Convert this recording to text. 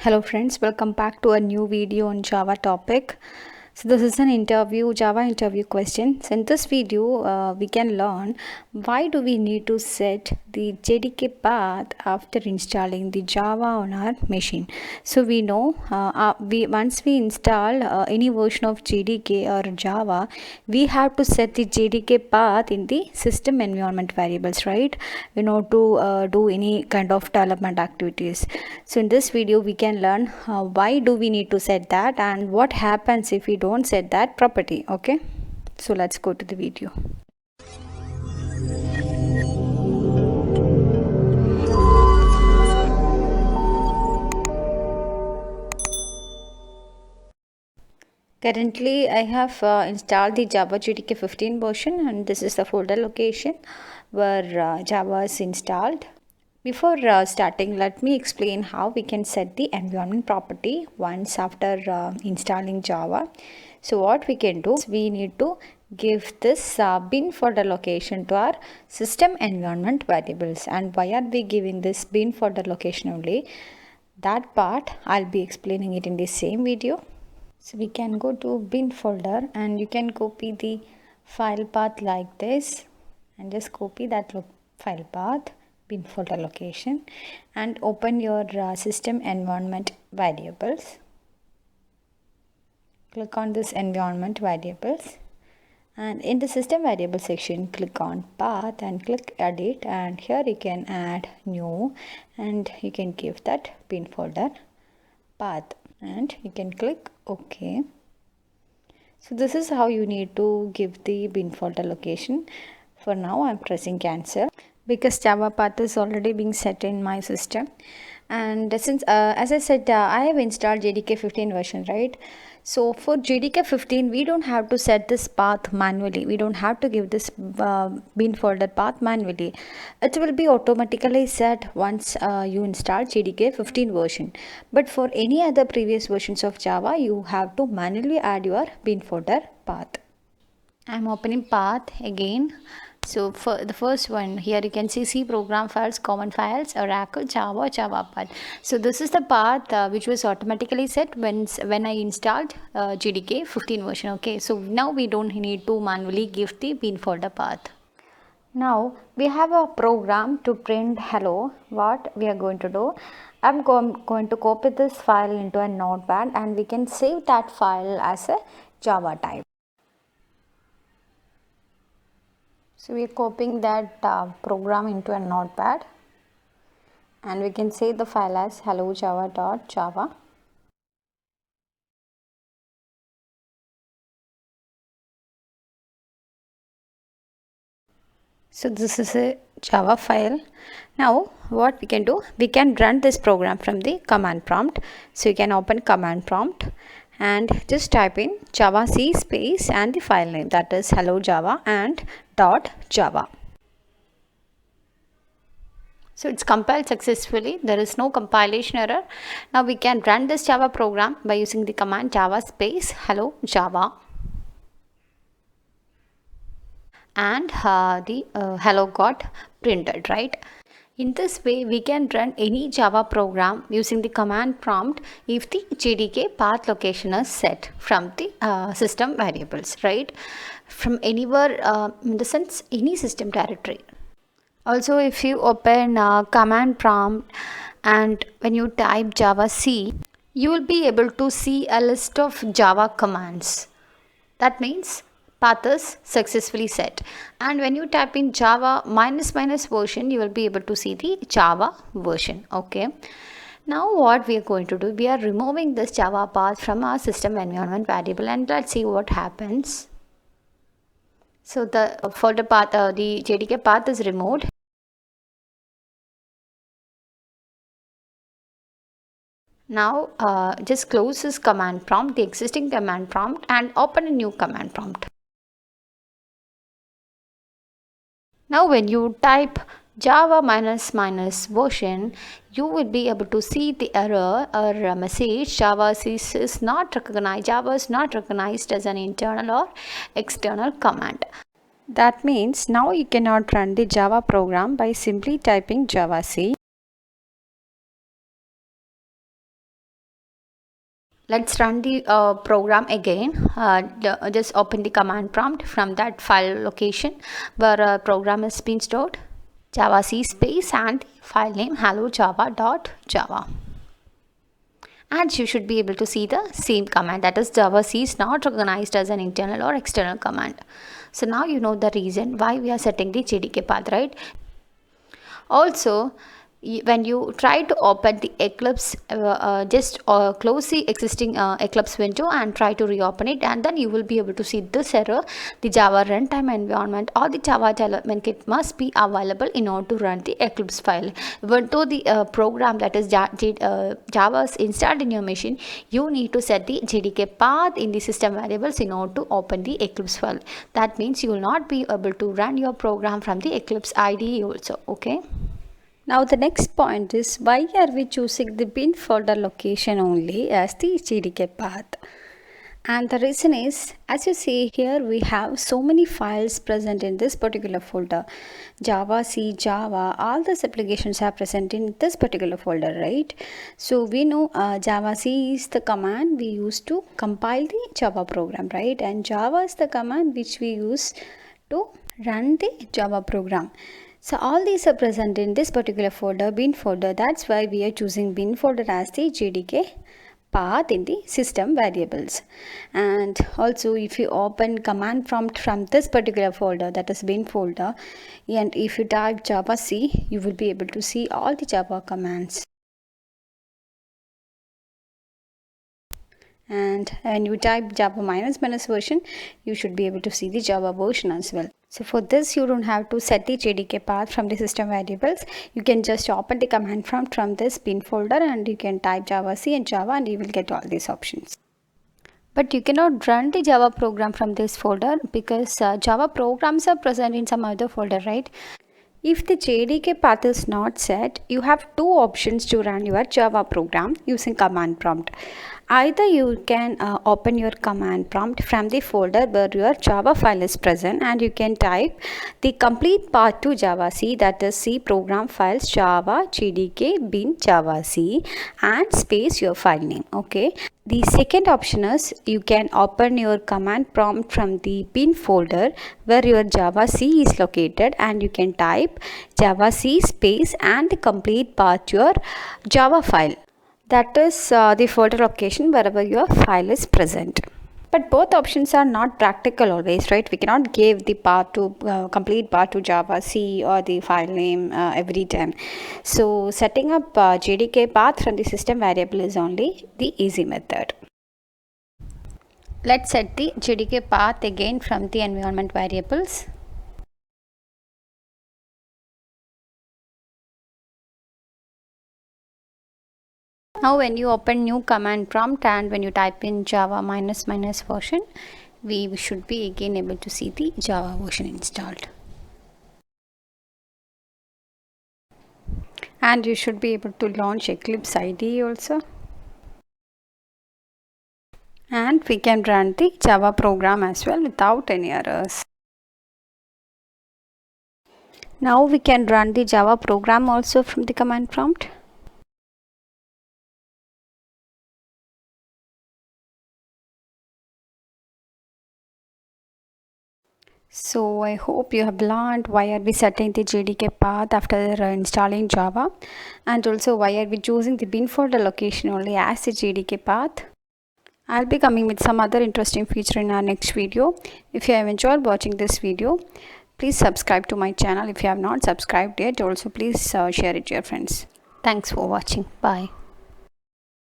Hello friends, welcome back to a new video on Java topic. So this is an Java interview question. So in this video, we can learn why do we need to set the JDK path after installing the Java on our machine. So we know once we install any version of JDK or Java, we have to set the JDK path in the system environment variables, right? To do any kind of development activities. So in this video, we can learn why do we need to set that and what happens if we don't set that property. Okay, so let's go to the video. Currently, I have installed the Java JDK 15 version, and this is the folder location where Java is installed. Before starting, let me explain how we can set the environment property once after installing Java. So what we can do is we need to give this bin folder location to our system environment variables. And why are we giving this bin folder location only? That part I'll be explaining it in the same video. So we can go to bin folder and you can copy the file path like this and just copy that file path, bin folder location, and open your system environment variables. Click on this environment variables, and in the system variable section click on path and click edit, and here you can add new and you can give that bin folder path and you can click OK. So this is how you need to give the bin folder location. For now I'm pressing cancel because Java path is already being set in my system. And since as I said, I have installed JDK 15 version, right? So for JDK 15 we don't have to set this path manually. We don't have to give this bin folder path manually. It will be automatically set once you install JDK 15 version. But for any other previous versions of Java, you have to manually add your bin folder path. I'm opening path again. So for the first one, here you can see C program files, common files, Oracle, Java path. So this is the path which was automatically set when I installed JDK 15 version. Okay, so now we don't need to manually give the bin folder path. Now we have a program to print hello. What we are going to do, I'm going to copy this file into a notepad and we can save that file as a Java type. So we are copying that program into a notepad and we can save the file as hello-java.java. So this is a Java file. Now what we can do, we can run this program from the command prompt. So you can open command prompt and just type in javac space and the file name, that is hello java and .java. So it's compiled successfully. There is no compilation error. Now we can run this Java program by using the command java space hello java. And the hello got printed, right? In this way, we can run any Java program using the command prompt if the JDK path location is set from the system variables, right? From anywhere, in the sense, any system directory. Also, if you open command prompt and when you type javac, you will be able to see a list of Java commands. That means path is successfully set, and when you type in java ---- version, you will be able to see the Java version. Okay, now what we are going to do, we are removing this Java path from our system environment variable and let's see what happens. So the folder path, the JDK path is removed. Now just close this command prompt, the existing command prompt, and open a new command prompt. Now when you type java ---- version, you will be able to see the error or a message java is not recognized, Java is not recognized as an internal or external command. That means now you cannot run the Java program by simply typing javac. Let's run the program again. Just open the command prompt from that file location where program is being stored. Java C space and file name hello-java.java. And you should be able to see the same command, that is Java C is not recognized as an internal or external command. So now you know the reason why we are setting the JDK path, right? Also, when you try to open the Eclipse, just close the existing Eclipse window and try to reopen it, and then you will be able to see this error: the Java runtime environment or the Java development kit must be available in order to run the Eclipse file. Even though the program, that is Java, is installed in your machine, you need to set the JDK path in the system variables in order to open the Eclipse file. That means you will not be able to run your program from the Eclipse IDE also. Okay. Now the next point is, why are we choosing the bin folder location only as the JDK path? And the reason is, as you see here, we have so many files present in this particular folder. Java, C, Java, all these applications are present in this particular folder, right? So we know Java C is the command we use to compile the Java program, right? And Java is the command which we use to run the Java program. So all these are present in this particular folder, bin folder. That's why we are choosing bin folder as the JDK path in the system variables. And also, if you open command prompt from this particular folder, that is bin folder, and if you type Java C, you will be able to see all the Java commands. And when you type Java ---- version, you should be able to see the Java version as well. So for this, you don't have to set the JDK path from the system variables. You can just open the command prompt from this bin folder and you can type Java C and Java, and you will get all these options. But you cannot run the Java program from this folder because Java programs are present in some other folder, right? If the JDK path is not set, you have two options to run your Java program using command prompt. Either you can open your command prompt from the folder where your Java file is present, and you can type the complete path to Java C, that is C program files Java JDK bin Java C and space your file name. Okay. The second option is, you can open your command prompt from the bin folder where your Java C is located, and you can type Java C space and the complete path to your Java file. That is the folder location wherever your file is present. But both options are not practical always, right? We cannot give the path to complete path to Java C or the file name every time. So setting up JDK path from the system variable is only the easy method. Let's set the JDK path again from the environment variables. Now when you open new command prompt and when you type in Java ---- version, we should be again able to see the Java version installed. And you should be able to launch Eclipse IDE also. And we can run the Java program as well without any errors. Now we can run the Java program also from the command prompt. So I hope you have learned why are we setting the JDK path after installing Java, and also why are we choosing the bin folder location only as the JDK path. I'll be coming with some other interesting feature in our next video. If you have enjoyed watching this video, please subscribe to my channel if you have not subscribed yet. Also please share it to your friends. Thanks for watching. Bye.